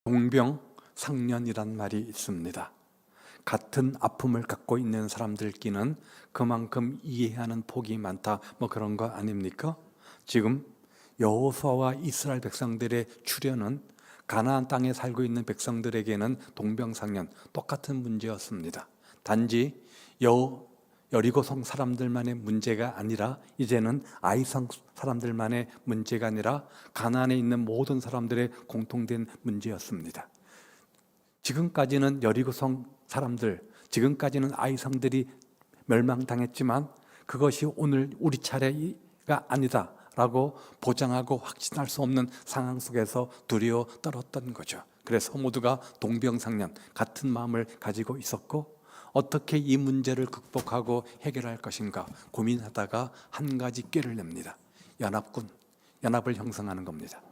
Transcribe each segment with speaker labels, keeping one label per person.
Speaker 1: 동병상련이란 말이 있습니다. 같은 아픔을 갖고 있는 사람들끼리는 그만큼 이해하는 폭이 많다, 그런 거 아닙니까? 지금 여호수아와 이스라엘 백성들의 출현은 가나안 땅에 살고 있는 백성들에게는 동병상련, 똑같은 문제였습니다. 단지 여리고성 사람들만의 문제가 아니라 이제는 아이성 사람들만의 문제가 아니라 가나안에 있는 모든 사람들의 공통된 문제였습니다. 지금까지는 여리고성 사람들, 지금까지는 아이성들이 멸망당했지만 그것이 오늘 우리 차례가 아니다라고 보장하고 확신할 수 없는 상황 속에서 두려워 떨었던 거죠. 그래서 모두가 동병상련, 같은 마음을 가지고 있었고, 어떻게 이 문제를 극복하고 해결할 것인가 고민하다가 한 가지 꾀를 냅니다. 연합을 형성하는 겁니다.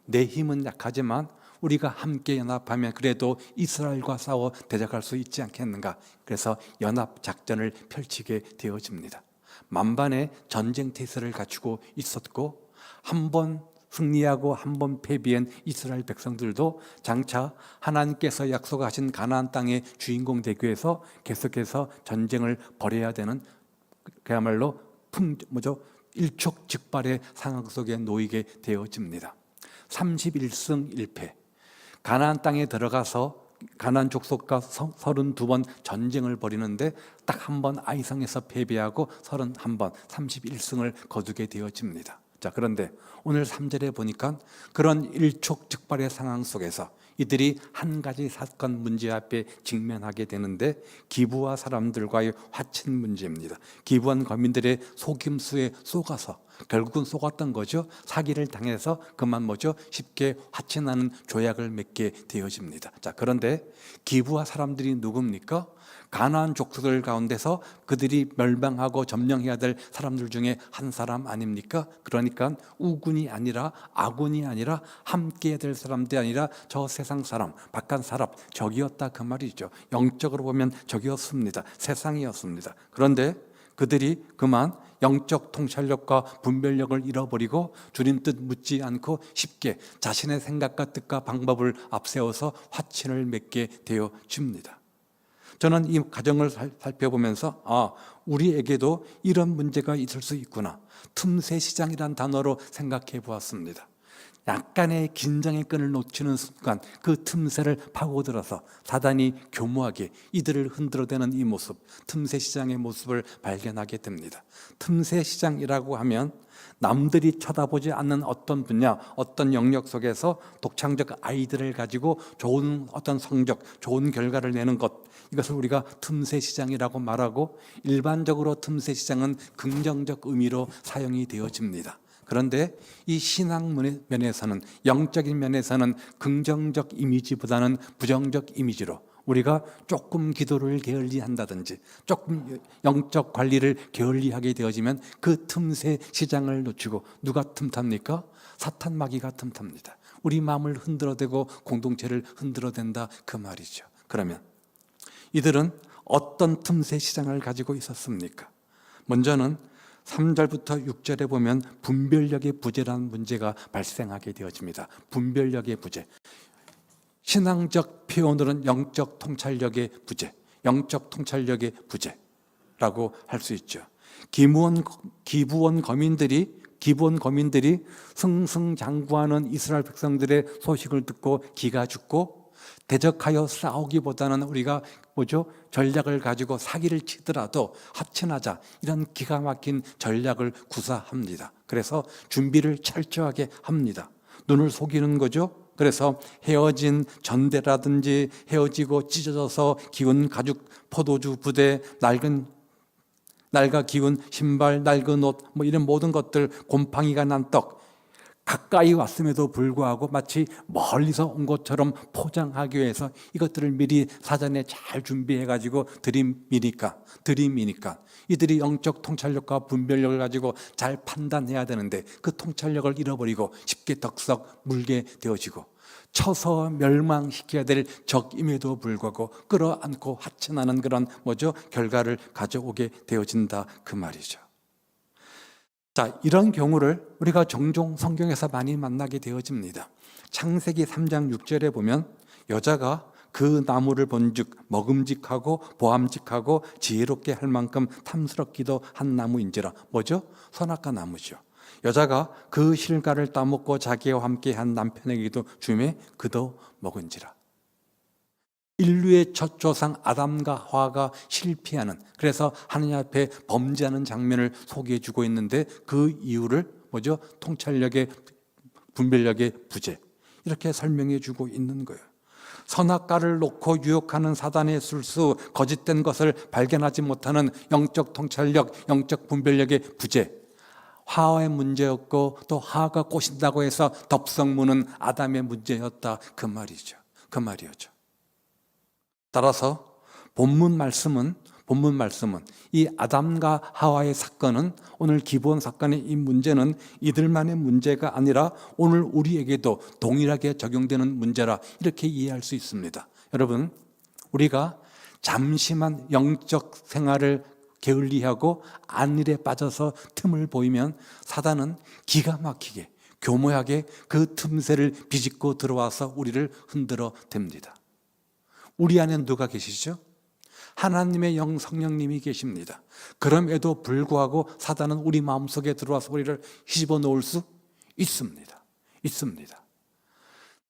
Speaker 1: 내 힘은 약하지만 우리가 함께 연합하면 그래도 이스라엘과 싸워 대적할 수 있지 않겠는가. 그래서 연합 작전을 펼치게 되어집니다. 만반의 전쟁 태세를 갖추고 있었고, 한 번 승리하고 한 번 패배한 이스라엘 백성들도 장차 하나님께서 약속하신 가나안 땅의 주인공 되기 위해서 계속해서 전쟁을 벌여야 되는, 그야말로 일촉즉발의 상황 속에 놓이게 되어집니다. 31승 1패, 가나안 땅에 들어가서 가나안 족속과 32번 전쟁을 벌이는데 딱 한 번 아이성에서 패배하고 31번 31승을 거두게 되어집니다. 자, 그런데 오늘 3절에 보니까 그런 일촉즉발의 상황 속에서 이들이 한 가지 사건 문제 앞에 직면하게 되는데, 기브아 사람들과의 화친 문제입니다. 기브아 거민들의 속임수에 속아서 결국은 속았던 거죠. 사기를 당해서 그만 쉽게 화친하는 조약을 맺게 되어집니다. 자, 그런데 기브아 사람들이 누굽니까? 가나안 족속들 가운데서 그들이 멸망하고 점령해야 될 사람들 중에 한 사람 아닙니까? 그러니까 우군이 아니라 아군이 아니라 함께 해야 될 사람들이 아니라 저 세상 사람, 바깥 사람, 적이었다 그 말이죠. 영적으로 보면 적이었습니다. 세상이었습니다. 그런데 그들이 그만 영적 통찰력과 분별력을 잃어버리고 주님 뜻 묻지 않고 쉽게 자신의 생각과 뜻과 방법을 앞세워서 화친을 맺게 되어집니다. 저는 이 과정을 살펴보면서 우리에게도 이런 문제가 있을 수 있구나, 틈새 시장이란 단어로 생각해 보았습니다. 약간의 긴장의 끈을 놓치는 순간 그 틈새를 파고들어서 사단이 교묘하게 이들을 흔들어대는 이 모습, 틈새 시장의 모습을 발견하게 됩니다. 틈새 시장이라고 하면 남들이 쳐다보지 않는 어떤 분야, 어떤 영역 속에서 독창적 아이디어를 가지고 좋은 어떤 성적, 좋은 결과를 내는 것, 이것을 우리가 틈새 시장이라고 말하고, 일반적으로 틈새 시장은 긍정적 의미로 사용이 되어집니다. 그런데 이 신앙 면에서는, 영적인 면에서는 긍정적 이미지보다는 부정적 이미지로 우리가 조금 기도를 게을리한다든지 조금 영적 관리를 게을리하게 되어지면 그 틈새 시장을 놓치고, 누가 틈탑니까? 사탄 마귀가 틈탑니다. 우리 마음을 흔들어대고 공동체를 흔들어댄다 그 말이죠. 그러면 이들은 어떤 틈새 시장을 가지고 있었습니까? 먼저는 3절부터 6절에 보면 분별력의 부재라는 문제가 발생하게 되어집니다. 분별력의 부재. 신앙적 표현으로는 영적 통찰력의 부재, 영적 통찰력의 부재라고 할 수 있죠. 기브온 거민들이 승승장구하는 이스라엘 백성들의 소식을 듣고 기가 죽고, 대적하여 싸우기보다는 우리가 전략을 가지고 사기를 치더라도 합친하자, 이런 기가 막힌 전략을 구사합니다. 그래서 준비를 철저하게 합니다. 눈을 속이는 거죠. 그래서 헤어진 전대라든지 헤어지고 찢어져서 기운 가죽 포도주 부대, 낡아 기운 신발, 낡은 옷, 이런 모든 것들, 곰팡이가 난 떡, 가까이 왔음에도 불구하고 마치 멀리서 온 것처럼 포장하기 위해서 이것들을 미리 사전에 잘 준비해가지고 들이미니까 이들이 영적 통찰력과 분별력을 가지고 잘 판단해야 되는데 그 통찰력을 잃어버리고 쉽게 덕석 물게 되어지고, 쳐서 멸망시켜야 될 적임에도 불구하고 끌어안고 하천하는 그런 결과를 가져오게 되어진다 그 말이죠. 자, 이런 경우를 우리가 종종 성경에서 많이 만나게 되어집니다. 창세기 3장 6절에 보면 여자가 그 나무를 본즉 먹음직하고 보암직하고 지혜롭게 할 만큼 탐스럽기도 한 나무인지라. 뭐죠? 선악과 나무죠. 여자가 그 실과를 따먹고 자기와 함께한 남편에게도 주매 그도 먹은지라. 인류의 첫 조상 아담과 하와가 실패하는, 그래서 하느님 앞에 범죄하는 장면을 소개해주고 있는데 그 이유를 뭐죠? 통찰력의 분별력의 부재, 이렇게 설명해주고 있는 거예요. 선악과를 놓고 유혹하는 사단의 술수, 거짓된 것을 발견하지 못하는 영적 통찰력, 영적 분별력의 부재, 하와의 문제였고 또 하와가 꼬신다고 해서 덥석 무는 아담의 문제였다, 그 말이죠. 그 말이었죠. 따라서 본문 말씀은 이 아담과 하와의 사건은, 오늘 기본 사건의 이 문제는 이들만의 문제가 아니라 오늘 우리에게도 동일하게 적용되는 문제라, 이렇게 이해할 수 있습니다. 여러분, 우리가 잠시만 영적 생활을 게을리하고 안일에 빠져서 틈을 보이면 사단은 기가 막히게 교묘하게 그 틈새를 비집고 들어와서 우리를 흔들어 댑니다. 우리 안에 누가 계시죠? 하나님의 영 성령님이 계십니다. 그럼에도 불구하고 사단은 우리 마음속에 들어와서 우리를 휘집어 놓을 수 있습니다.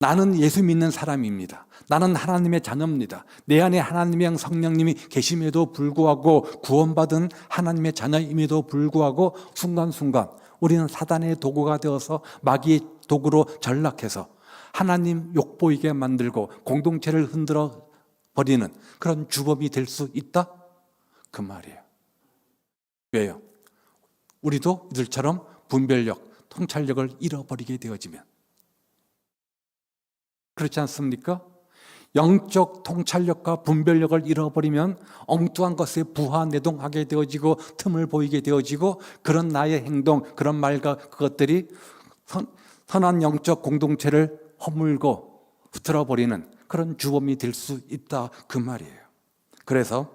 Speaker 1: 나는 예수 믿는 사람입니다. 나는 하나님의 자녀입니다. 내 안에 하나님의 영 성령님이 계심에도 불구하고, 구원받은 하나님의 자녀임에도 불구하고 순간순간 우리는 사단의 도구가 되어서 마귀의 도구로 전락해서 하나님 욕보이게 만들고 공동체를 흔들어 버리는 그런 주범이 될 수 있다? 그 말이에요. 왜요? 우리도 이들처럼 분별력, 통찰력을 잃어버리게 되어지면, 그렇지 않습니까? 영적 통찰력과 분별력을 잃어버리면 엉뚱한 것에 부하내동하게 되어지고 틈을 보이게 되어지고, 그런 나의 행동, 그런 말과 그것들이 선한 영적 공동체를 허물고 흐트러버리는 그런 주범이 될 수 있다, 그 말이에요. 그래서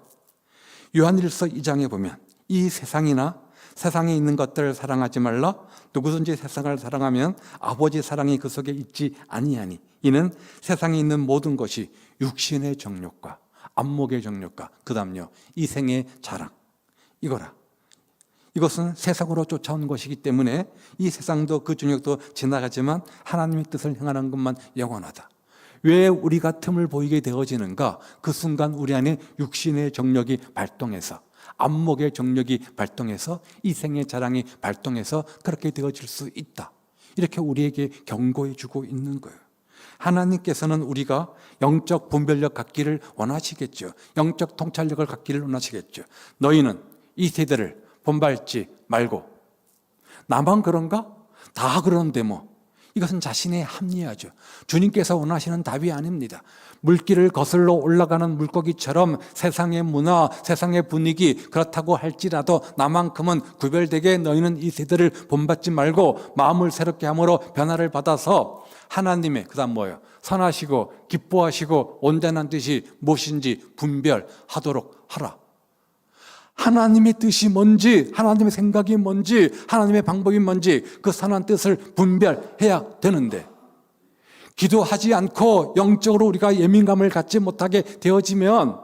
Speaker 1: 요한일서 2장에 보면 이 세상이나 세상에 있는 것들을 사랑하지 말라. 누구든지 세상을 사랑하면 아버지 사랑이 그 속에 있지 아니하니. 이는 세상에 있는 모든 것이 육신의 정욕과 안목의 정욕과 그 다음요 이생의 자랑, 이거라. 이것은 세상으로 쫓아온 것이기 때문에 이 세상도 그 정욕도 지나가지만 하나님의 뜻을 행하는 것만 영원하다. 왜 우리가 틈을 보이게 되어지는가? 그 순간 우리 안에 육신의 정력이 발동해서, 안목의 정력이 발동해서, 이생의 자랑이 발동해서 그렇게 되어질 수 있다. 이렇게 우리에게 경고해 주고 있는 거예요. 하나님께서는 우리가 영적 분별력 갖기를 원하시겠죠. 영적 통찰력을 갖기를 원하시겠죠. 너희는 이 세대를 본받지 말고, 나만 그런가? 다 그런데 뭐. 이것은 자신의 합리화죠. 주님께서 원하시는 답이 아닙니다. 물길을 거슬러 올라가는 물고기처럼 세상의 문화, 세상의 분위기 그렇다고 할지라도 나만큼은 구별되게 너희는 이 세대를 본받지 말고 마음을 새롭게 함으로 변화를 받아서 하나님의, 그 다음 뭐예요? 선하시고 기뻐하시고 온전한 뜻이 무엇인지 분별하도록 하라. 하나님의 뜻이 뭔지, 하나님의 생각이 뭔지, 하나님의 방법이 뭔지 그 선한 뜻을 분별해야 되는데, 기도하지 않고 영적으로 우리가 예민감을 갖지 못하게 되어지면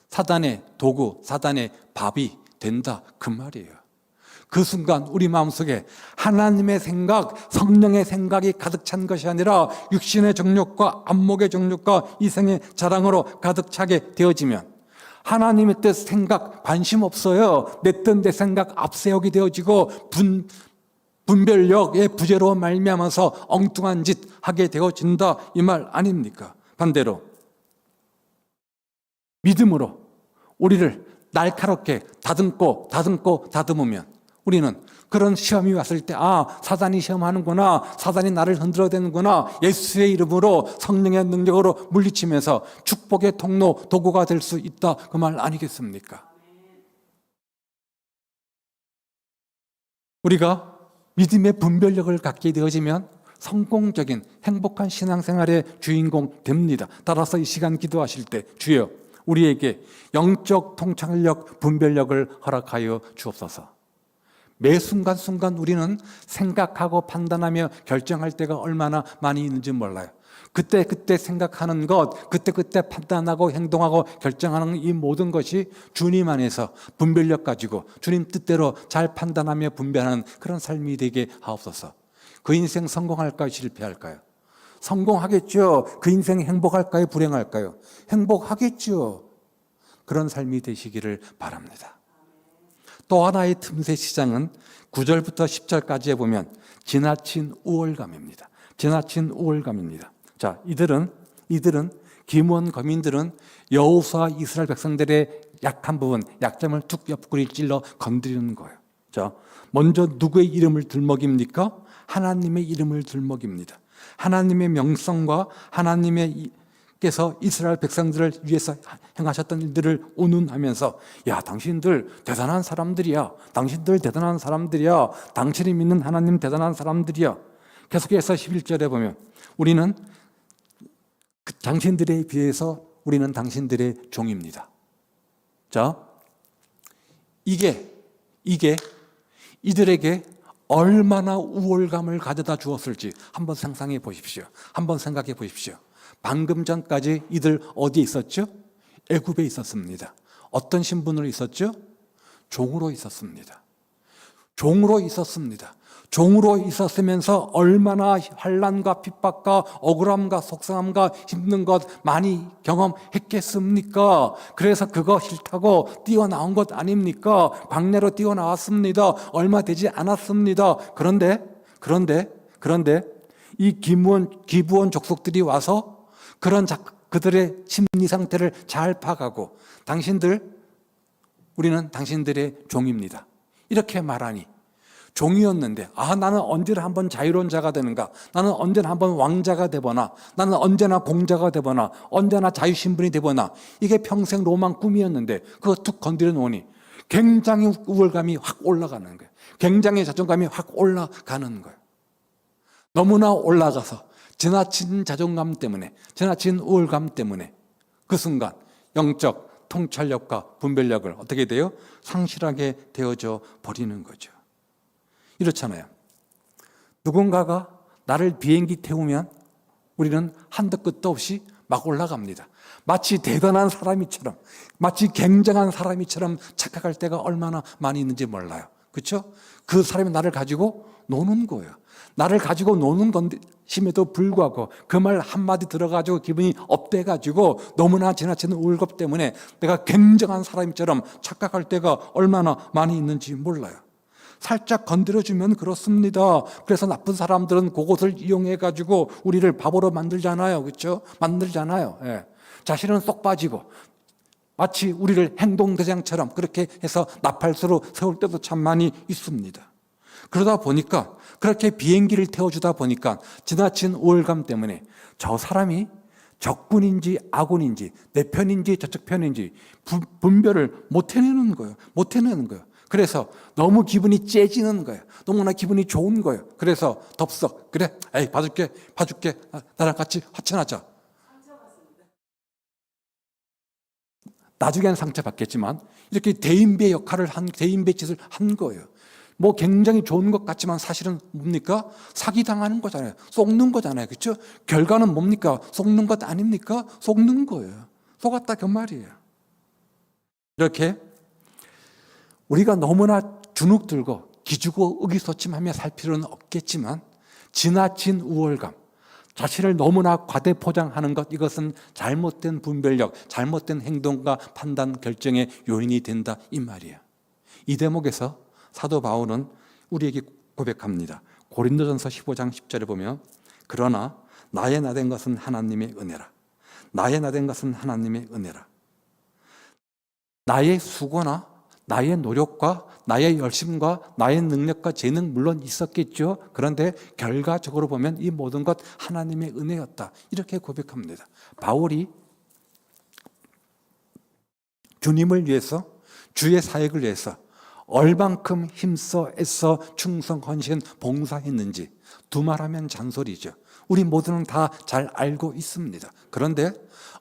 Speaker 1: 사단의 도구, 사단의 밥이 된다, 그 말이에요. 그 순간 우리 마음속에 하나님의 생각, 성령의 생각이 가득 찬 것이 아니라 육신의 정욕과 안목의 정욕과 이생의 자랑으로 가득 차게 되어지면 하나님의 뜻, 생각 관심 없어요. 내 뜻, 내 생각 앞세우게 되어지고 분별력의 부재로 말미암아서 엉뚱한 짓 하게 되어진다, 이 말 아닙니까? 반대로 믿음으로 우리를 날카롭게 다듬으면 우리는 그런 시험이 왔을 때, 사단이 시험하는구나, 사단이 나를 흔들어대는구나, 예수의 이름으로 성령의 능력으로 물리치면서 축복의 통로, 도구가 될 수 있다, 그 말 아니겠습니까? 우리가 믿음의 분별력을 갖게 되어지면 성공적인 행복한 신앙생활의 주인공 됩니다. 따라서 이 시간 기도하실 때, 주여 우리에게 영적 통찰력, 분별력을 허락하여 주옵소서. 매 순간순간 우리는 생각하고 판단하며 결정할 때가 얼마나 많이 있는지 몰라요. 그때 생각하는 것, 그때 판단하고 행동하고 결정하는 이 모든 것이 주님 안에서 분별력 가지고 주님 뜻대로 잘 판단하며 분별하는 그런 삶이 되게 하옵소서. 그 인생 성공할까요? 실패할까요? 성공하겠죠. 그 인생 행복할까요? 불행할까요? 행복하겠죠. 그런 삶이 되시기를 바랍니다. 또 하나의 틈새 시장은 9절부터 10절까지에 보면 지나친 우월감입니다. 지나친 우월감입니다. 자, 이들은 기므온 거민들은 여호수아 이스라엘 백성들의 약한 부분, 약점을 툭 옆구리 찔러 건드리는 거예요. 자, 먼저 누구의 이름을 들먹입니까? 하나님의 이름을 들먹입니다. 하나님의 명성과 하나님께서 이스라엘 백성들을 위해서 행하셨던 일들을 운운하면서 야, 당신들 대단한 사람들이야. 당신들 대단한 사람들이야. 당신이 믿는 하나님 대단한 사람들이야. 계속해서 11절에 보면 우리는 당신들에 비해서 우리는 당신들의 종입니다. 자, 이게 이들에게 얼마나 우월감을 가져다 주었을지 한번 상상해 보십시오. 한번 생각해 보십시오. 방금 전까지 이들 어디에 있었죠? 애굽에 있었습니다. 어떤 신분으로 있었죠? 종으로 있었습니다. 종으로 있었습니다. 종으로 있었으면서 얼마나 환난과 핍박과 억울함과 속상함과 힘든 것 많이 경험했겠습니까? 그래서 그거 싫다고 뛰어나온 것 아닙니까? 광야로 뛰어나왔습니다. 얼마 되지 않았습니다. 그런데 이 기브온 족속들이 와서 그들의 심리 상태를 잘 파악하고 우리는 당신들의 종입니다. 이렇게 말하니 종이었는데 나는 언제나 한번 자유로운 자가 되는가? 나는 언제나 한번 왕자가 되거나 나는 언제나 공자가 되거나 언제나 자유신분이 되거나 이게 평생 로망 꿈이었는데 그거 툭 건드려 놓으니 굉장히 우월감이 확 올라가는 거예요. 굉장히 자존감이 확 올라가는 거예요. 너무나 올라가서 지나친 자존감 때문에 지나친 우월감 때문에 그 순간 영적 통찰력과 분별력을 어떻게 돼요? 상실하게 되어져 버리는 거죠. 이렇잖아요. 누군가가 나를 비행기 태우면 우리는 한도 끝도 없이 막 올라갑니다. 마치 대단한 사람이처럼, 마치 굉장한 사람이처럼 착각할 때가 얼마나 많이 있는지 몰라요. 그렇죠? 그 사람이 나를 가지고 노는 거예요. 나를 가지고 노는 것임에도 불구하고 그 말 한마디 들어가지고 기분이 업돼가지고 너무나 지나치는 우울감 때문에 내가 굉장한 사람처럼 착각할 때가 얼마나 많이 있는지 몰라요. 살짝 건드려주면 그렇습니다. 그래서 나쁜 사람들은 그것을 이용해가지고 우리를 바보로 만들잖아요. 그렇죠? 만들잖아요. 예. 자신은 쏙 빠지고 마치 우리를 행동대장처럼 그렇게 해서 나팔수로 세울 때도 참 많이 있습니다. 그러다 보니까 그렇게 비행기를 태워주다 보니까 지나친 우월감 때문에 저 사람이 적군인지 아군인지 내 편인지 저쪽 편인지 분별을 못 해내는 거예요. 그래서 너무 기분이 째지는 거예요. 너무나 기분이 좋은 거예요. 그래서 덥석 그래, 봐줄게. 나랑 같이 하천하자. 나중에는 상처받겠지만 이렇게 대인배 역할을 대인배 짓을 한 거예요. 뭐 굉장히 좋은 것 같지만 사실은 뭡니까? 사기당하는 거잖아요. 속는 거잖아요. 그렇죠? 결과는 뭡니까? 속는 것 아닙니까? 속는 거예요. 속았다 그 말이에요. 이렇게 우리가 너무나 주눅 들고 기죽고 의기소침하며 살 필요는 없겠지만 지나친 우월감, 자신을 너무나 과대포장하는 것, 이것은 잘못된 분별력, 잘못된 행동과 판단, 결정의 요인이 된다 이 말이에요. 이 대목에서 사도 바울은 우리에게 고백합니다. 고린도전서 15장 10절에 보면 그러나 나의 나된 것은 하나님의 은혜라. 나의 나된 것은 하나님의 은혜라. 나의 수고나 나의 노력과 나의 열심과 나의 능력과 재능 물론 있었겠죠. 그런데 결과적으로 보면 이 모든 것 하나님의 은혜였다. 이렇게 고백합니다. 바울이 주님을 위해서 주의 사역을 위해서 얼만큼 힘써 애써 충성 헌신 봉사했는지 두말하면 잔소리죠. 우리 모두는 다 잘 알고 있습니다. 그런데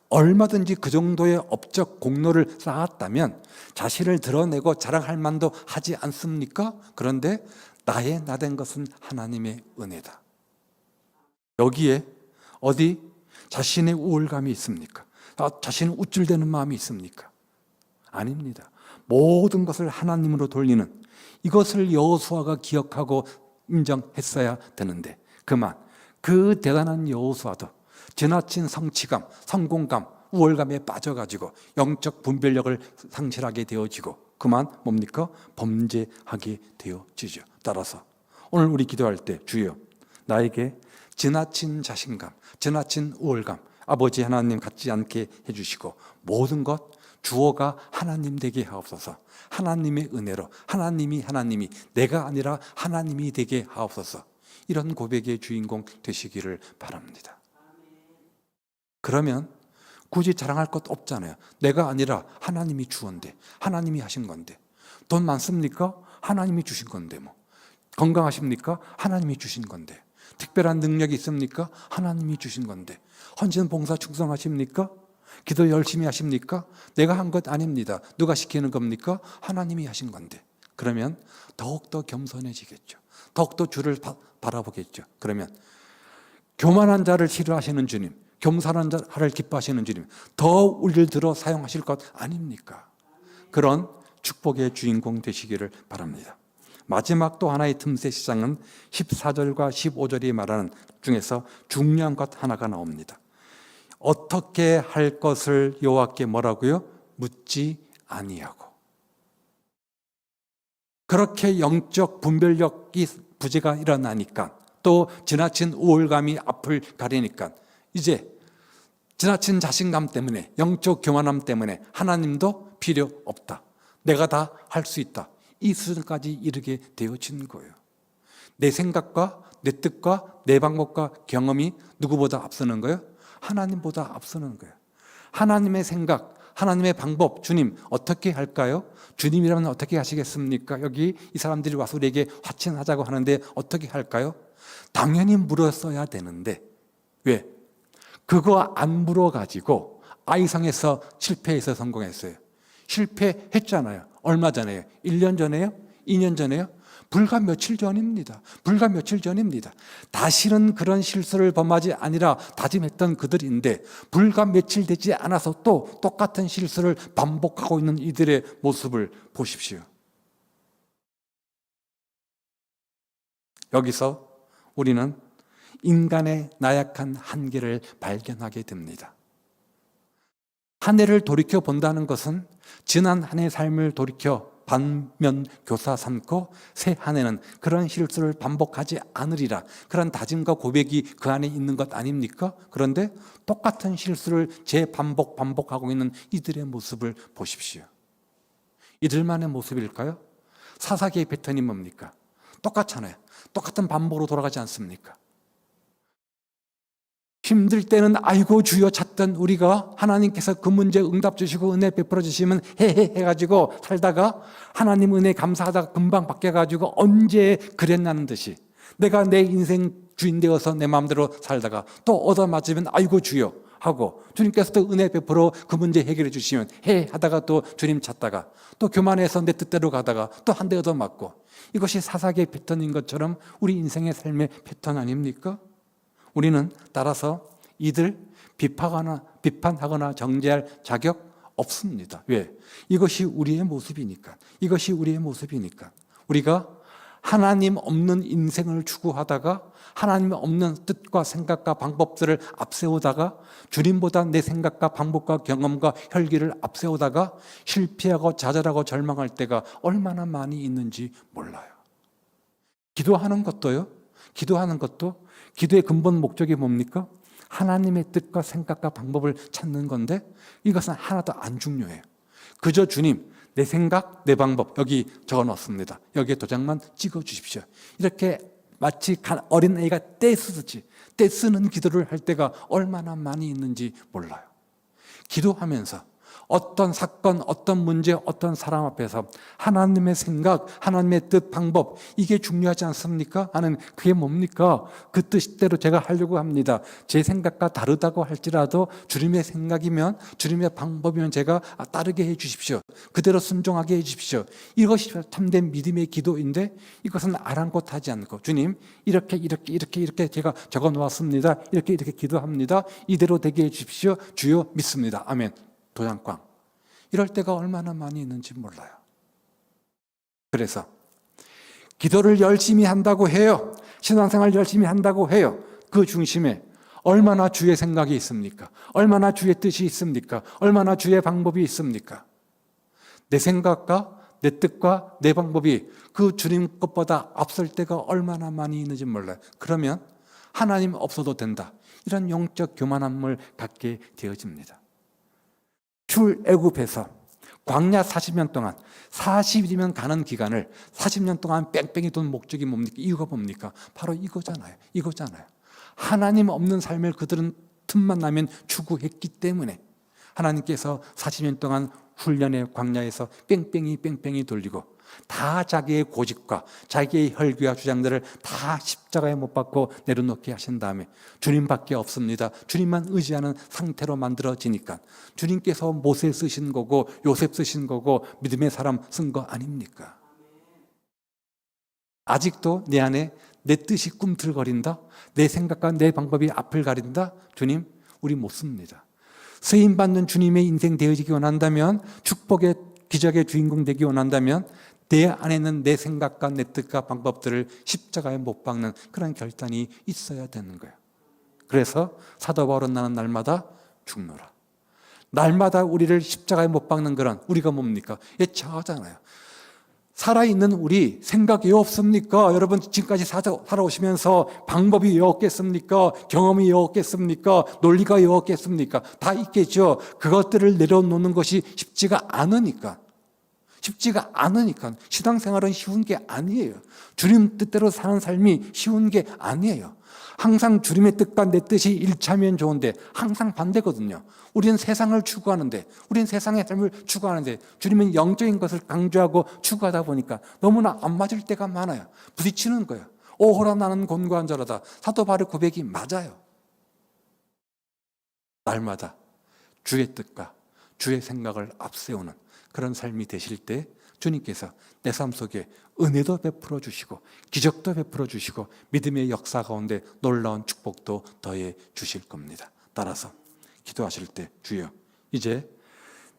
Speaker 1: 얼마든지 그 정도의 업적 공로를 쌓았다면 자신을 드러내고 자랑할 만도 하지 않습니까? 그런데 나의 나된 것은 하나님의 은혜다. 여기에 어디 자신의 우울감이 있습니까? 자신의 우쭐대는 마음이 있습니까? 아닙니다. 모든 것을 하나님으로 돌리는 이것을 여호수아가 기억하고 인정했어야 되는데 그만 그 대단한 여호수아도 지나친 성취감, 성공감, 우월감에 빠져가지고 영적 분별력을 상실하게 되어지고 그만 뭡니까? 범죄하게 되어지죠. 따라서 오늘 우리 기도할 때 주여 나에게 지나친 자신감, 지나친 우월감 아버지 하나님 갖지 않게 해주시고 모든 것 주어가 하나님 되게 하옵소서. 하나님의 은혜로 하나님이 내가 아니라 하나님이 되게 하옵소서. 이런 고백의 주인공 되시기를 바랍니다. 그러면 굳이 자랑할 것 없잖아요. 내가 아니라 하나님이 주었는데 하나님이 하신 건데 돈 많습니까? 하나님이 주신 건데 뭐 건강하십니까? 하나님이 주신 건데 특별한 능력이 있습니까? 하나님이 주신 건데 헌신 봉사 충성하십니까? 기도 열심히 하십니까? 내가 한 것 아닙니다. 누가 시키는 겁니까? 하나님이 하신 건데 그러면 더욱더 겸손해지겠죠. 더욱더 주를 바라보겠죠. 그러면 교만한 자를 싫어하시는 주님, 겸손한 자를 기뻐하시는 주님 더 우리를 들어 사용하실 것 아닙니까? 그런 축복의 주인공 되시기를 바랍니다. 마지막 또 하나의 틈새 시장은 14절과 15절이 말하는 중에서 중요한 것 하나가 나옵니다. 어떻게 할 것을 여호와께 뭐라고요? 묻지 아니하고. 그렇게 영적 분별력이 부재가 일어나니까 또 지나친 우월감이 앞을 가리니까 이제 지나친 자신감 때문에 영적 교만함 때문에 하나님도 필요 없다. 내가 다 할 수 있다. 이 수준까지 이르게 되어진 거예요. 내 생각과 내 뜻과 내 방법과 경험이 누구보다 앞서는 거예요? 하나님보다 앞서는 거예요. 하나님의 생각, 하나님의 방법, 주님 어떻게 할까요? 주님이라면 어떻게 하시겠습니까? 여기 이 사람들이 와서 우리에게 화친하자고 하는데 어떻게 할까요? 당연히 물었어야 되는데 왜? 그거 안 물어가지고 아이성에서 실패해서 성공했어요. 실패했잖아요. 얼마 전에요? 1년 전에요? 2년 전에요? 불과 며칠 전입니다. 불과 며칠 전입니다. 다시는 그런 실수를 범하지 아니라 다짐했던 그들인데 불과 며칠 되지 않아서 또 똑같은 실수를 반복하고 있는 이들의 모습을 보십시오. 여기서 우리는 인간의 나약한 한계를 발견하게 됩니다. 한 해를 돌이켜 본다는 것은 지난 한 해의 삶을 돌이켜 반면 교사 삼고 새 한 해는 그런 실수를 반복하지 않으리라 그런 다짐과 고백이 그 안에 있는 것 아닙니까? 그런데 똑같은 실수를 반복하고 있는 이들의 모습을 보십시오. 이들만의 모습일까요? 사사기의 패턴이 뭡니까? 똑같잖아요. 똑같은 반복으로 돌아가지 않습니까? 힘들 때는 아이고 주여 찾던 우리가 하나님께서 그 문제 응답 주시고 은혜 베풀어 주시면 해가지고 살다가 하나님 은혜 감사하다가 금방 바뀌어가지고 언제 그랬냐는 듯이 내가 내 인생 주인 되어서 내 마음대로 살다가 또 얻어맞으면 아이고 주여 하고 주님께서 또 은혜 베풀어 그 문제 해결해 주시면 하다가 또 주님 찾다가 또 교만해서 내 뜻대로 가다가 또 한 대 얻어맞고 이것이 사사기의 패턴인 것처럼 우리 인생의 삶의 패턴 아닙니까? 우리는 따라서 이들 비판하거나 정죄할 자격 없습니다. 왜? 이것이 우리의 모습이니까. 이것이 우리의 모습이니까. 우리가 하나님 없는 인생을 추구하다가 하나님 없는 뜻과 생각과 방법들을 앞세우다가 주님보다 내 생각과 방법과 경험과 혈기를 앞세우다가 실패하고 좌절하고 절망할 때가 얼마나 많이 있는지 몰라요. 기도하는 것도 기도의 근본 목적이 뭡니까? 하나님의 뜻과 생각과 방법을 찾는 건데 이것은 하나도 안 중요해요. 그저 주님, 내 생각, 내 방법 여기 적어놨습니다. 여기에 도장만 찍어주십시오. 이렇게 마치 어린아이가 떼쓰는 기도를 할 때가 얼마나 많이 있는지 몰라요. 기도하면서 어떤 사건, 어떤 문제, 어떤 사람 앞에서 하나님의 생각, 하나님의 뜻, 방법, 이게 중요하지 않습니까? 하는 그게 뭡니까? 그 뜻대로 제가 하려고 합니다. 제 생각과 다르다고 할지라도 주님의 생각이면, 주님의 방법이면 제가 따르게 해 주십시오. 그대로 순종하게 해 주십시오. 이것이 참된 믿음의 기도인데, 이것은 아랑곳하지 않고 주님 이렇게 제가 적어 놓았습니다. 이렇게 기도합니다. 이대로 되게 해 주십시오. 주여 믿습니다. 아멘. 도장꽝. 이럴 때가 얼마나 많이 있는지 몰라요. 그래서 기도를 열심히 한다고 해요. 신앙생활 열심히 한다고 해요. 그 중심에 얼마나 주의 생각이 있습니까? 얼마나 주의 뜻이 있습니까? 얼마나 주의 방법이 있습니까? 내 생각과 내 뜻과 내 방법이 그 주님 것보다 앞설 때가 얼마나 많이 있는지 몰라요. 그러면 하나님 없어도 된다. 이런 영적 교만함을 갖게 되어집니다. 출애굽에서 광야 40년 동안 40일이면 가는 기간을 40년 동안 뺑뺑이 돈 목적이 뭡니까? 이유가 뭡니까? 바로 이거잖아요. 하나님 없는 삶을 그들은 틈만 나면 추구했기 때문에 하나님께서 40년 동안 훈련의 광야에서 뺑뺑이 돌리고 다 자기의 고집과 자기의 혈기와 주장들을 다 십자가에 못 박고 내려놓게 하신 다음에 주님밖에 없습니다. 주님만 의지하는 상태로 만들어지니까 주님께서 모세 쓰신 거고 요셉 쓰신 거고 믿음의 사람 쓴 거 아닙니까? 아직도 내 안에 내 뜻이 꿈틀거린다? 내 생각과 내 방법이 앞을 가린다? 주님, 우리 못 씁니다. 쓰임받는 주님의 인생 되어지기 원한다면, 축복의 기적의 주인공 되기 원한다면 내 안에 있는 내 생각과 내 뜻과 방법들을 십자가에 못 박는 그런 결단이 있어야 되는 거예요. 그래서 사도 바울은 나는 날마다 죽노라. 날마다 우리를 십자가에 못 박는 그런, 우리가 뭡니까? 예차하잖아요. 살아있는 우리 생각이 왜 없습니까? 여러분 지금까지 살아오시면서 방법이 왜 없겠습니까? 경험이 왜 없겠습니까? 논리가 왜 없겠습니까? 다 있겠죠. 그것들을 내려놓는 것이 쉽지가 않으니까. 신앙생활은 쉬운 게 아니에요. 주님 뜻대로 사는 삶이 쉬운 게 아니에요. 항상 주님의 뜻과 내 뜻이 일치하면 좋은데 항상 반대거든요. 우리는 세상을 추구하는데, 우리는 세상의 삶을 추구하는데 주님은 영적인 것을 강조하고 추구하다 보니까 너무나 안 맞을 때가 많아요. 부딪히는 거예요. 오호라 나는 곤고한 자로다. 사도 바울의 고백이 맞아요. 날마다 주의 뜻과 주의 생각을 앞세우는 그런 삶이 되실 때 주님께서 내 삶 속에 은혜도 베풀어 주시고 기적도 베풀어 주시고 믿음의 역사 가운데 놀라운 축복도 더해 주실 겁니다. 따라서 기도하실 때 주여, 이제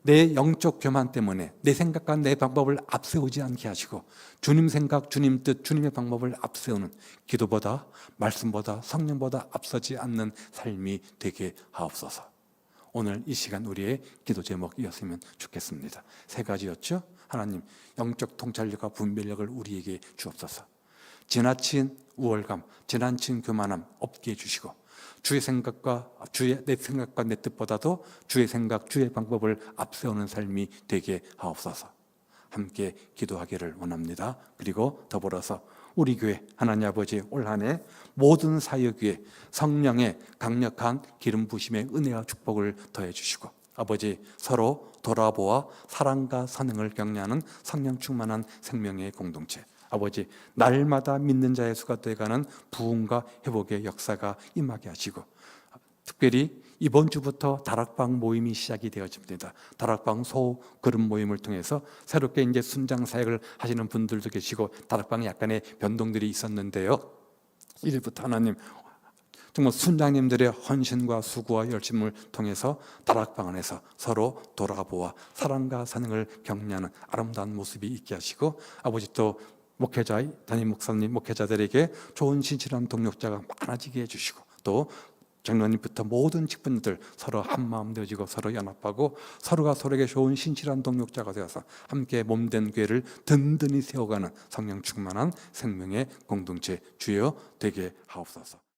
Speaker 1: 내 영적 교만 때문에 내 생각과 내 방법을 앞세우지 않게 하시고 주님 생각, 주님 뜻, 주님의 방법을 앞세우는 기도보다 말씀보다 성령보다 앞서지 않는 삶이 되게 하옵소서. 오늘 이 시간 우리의 기도 제목이었으면 좋겠습니다. 3가지였죠. 하나님, 영적 통찰력과 분별력을 우리에게 주옵소서. 지나친 우월감, 지나친 교만함 없게 해주시고 내 생각과 내 뜻보다도 주의 생각, 주의 방법을 앞세우는 삶이 되게 하옵소서. 함께 기도하기를 원합니다. 그리고 더불어서 우리 교회 하나님 아버지 올 한 해 모든 사역 위에 성령의 강력한 기름 부심의 은혜와 축복을 더해 주시고 아버지 서로 돌아보아 사랑과 선행을 격려하는 성령 충만한 생명의 공동체, 아버지 날마다 믿는 자의 수가 되어가는 부흥과 회복의 역사가 임하게 하시고 특별히 이번 주부터 다락방 모임이 시작이 되어집니다. 다락방 소그룹 모임을 통해서 새롭게 이제 순장 사역을 하시는 분들도 계시고 다락방에 약간의 변동들이 있었는데요. 이제부터 하나님 정말 순장님들의 헌신과 수고와 열심을 통해서 다락방 안에서 서로 돌아보아 사랑과 사랑을 격려하는 아름다운 모습이 있게 하시고 아버지 또 목회자, 담임 목사님, 목회자들에게 좋은 신실한 동력자가 많아지게 해주시고 또 장로님부터 모든 직분들 서로 한마음 되어지고 서로 연합하고 서로가 서로에게 좋은 신실한 동력자가 되어서 함께 몸된 교회를 든든히 세워가는 성령 충만한 생명의 공동체 주여 되게 하옵소서.